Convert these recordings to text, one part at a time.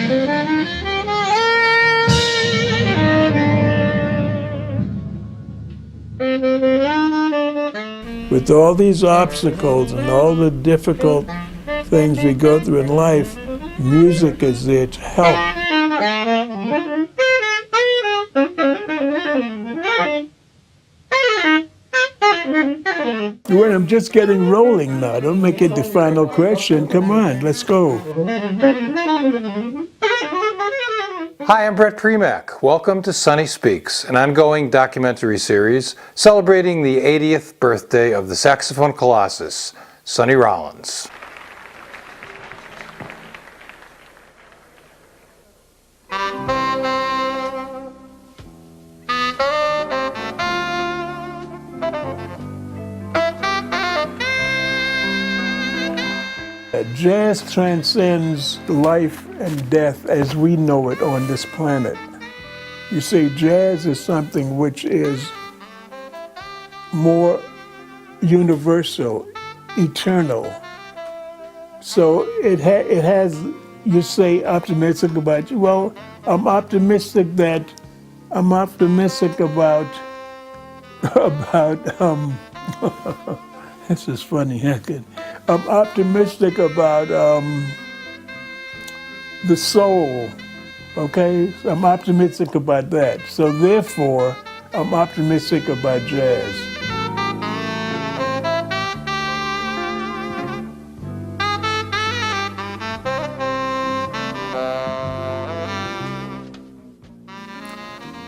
With all these obstacles and all the difficult things we go through in life, music is there to help. Well, I'm just getting rolling now. Don't make it the final question. Come on, let's go. Hi, I'm Brett Premack. Welcome to Sonny Speaks, an ongoing documentary series celebrating the 80th birthday of the saxophone colossus, Sonny Rollins. Jazz transcends life and death as we know it on this planet. You see, jazz is something which is more universal, eternal. So it has, you say optimistic about, well, I'm optimistic about, this is funny, I'm optimistic about the soul, okay? I'm optimistic about that. So therefore, I'm optimistic about jazz.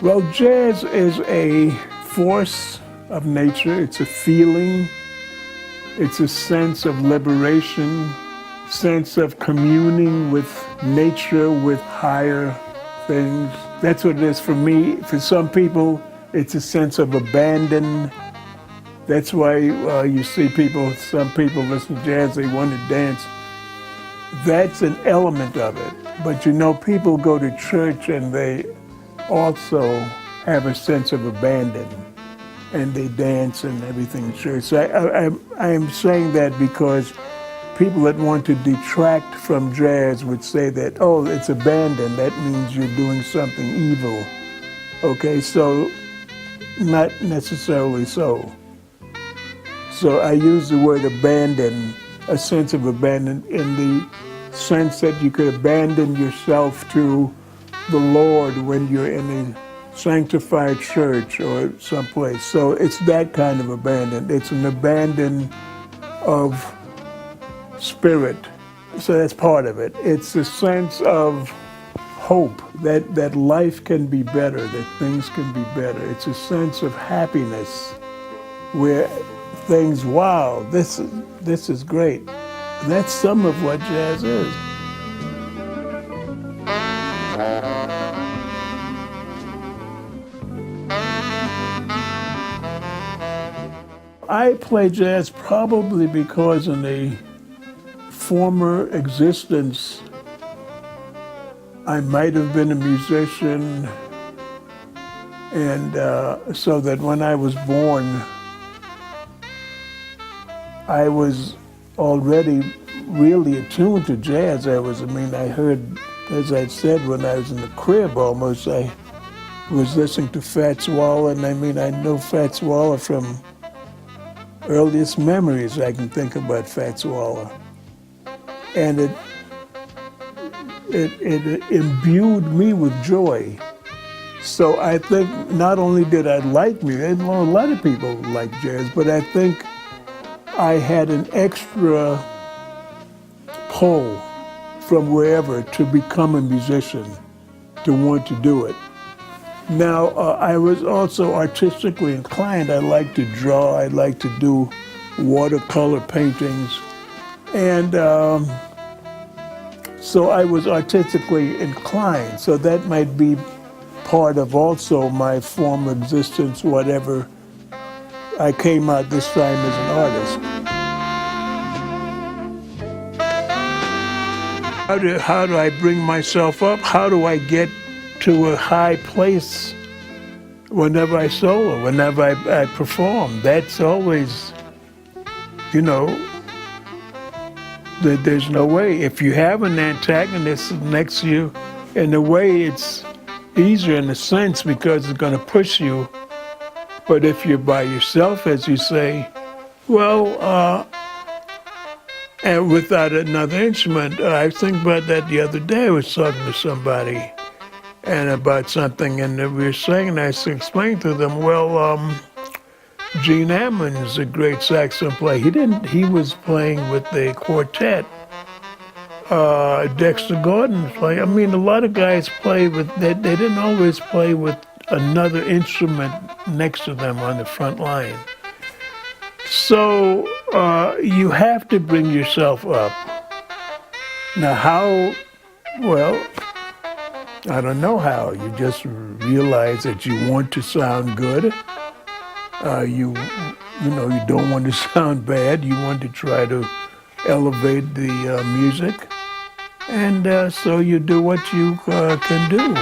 Well, jazz is a force of nature. It's a feeling. It's a sense of liberation, sense of communing with nature, with higher things. That's what it is for me. For some people, it's a sense of abandon. That's why you see some people listen to jazz, they want to dance. That's an element of it. But you know, people go to church and they also have a sense of abandon. And they dance and everything in church. So I am saying that because people that want to detract from jazz would say that, oh, it's abandoned. That means you're doing something evil. Okay, so not necessarily so. So I use the word abandon, a sense of abandon, in the sense that you could abandon yourself to the Lord when you're in a sanctified church or someplace. So it's that kind of abandon. It's an abandon of spirit. So that's part of it. It's a sense of hope that life can be better, that things can be better. It's a sense of happiness where things, wow, this is great. That's some of what jazz is. I play jazz probably because in a former existence, I might have been a musician, and so that when I was born, I was already really attuned to jazz. I heard, as I said, when I was in the crib almost, I was listening to Fats Waller, and I know Fats Waller from earliest memories I can think about Fats Waller. And it imbued me with joy. So I think not only did I like music, a lot of people like jazz, but I think I had an extra pull from wherever to become a musician, to want to do it. Now, I was also artistically inclined. I like to draw. I like to do watercolor paintings. And so I was artistically inclined. So that might be part of also my former existence, whatever. I came out this time as an artist. How do I bring myself up? How do I get to a high place whenever I solo, whenever I perform? That's always, There's no way. If you have an antagonist next to you, in a way it's easier in a sense because it's going to push you. But if you're by yourself, as you say, well, and without another instrument, I think about that the other day. I was talking to somebody and about something, and we were saying, and I explained to them, well, Gene Ammons, a great saxophone player, he was playing with a quartet. Dexter Gordon played. I mean, a lot of guys play with, they didn't always play with another instrument next to them on the front line. So you have to bring yourself up. Now how, well, I don't know how. You just realize that you want to sound good. You don't want to sound bad. You want to try to elevate the music. And so you do what you can do.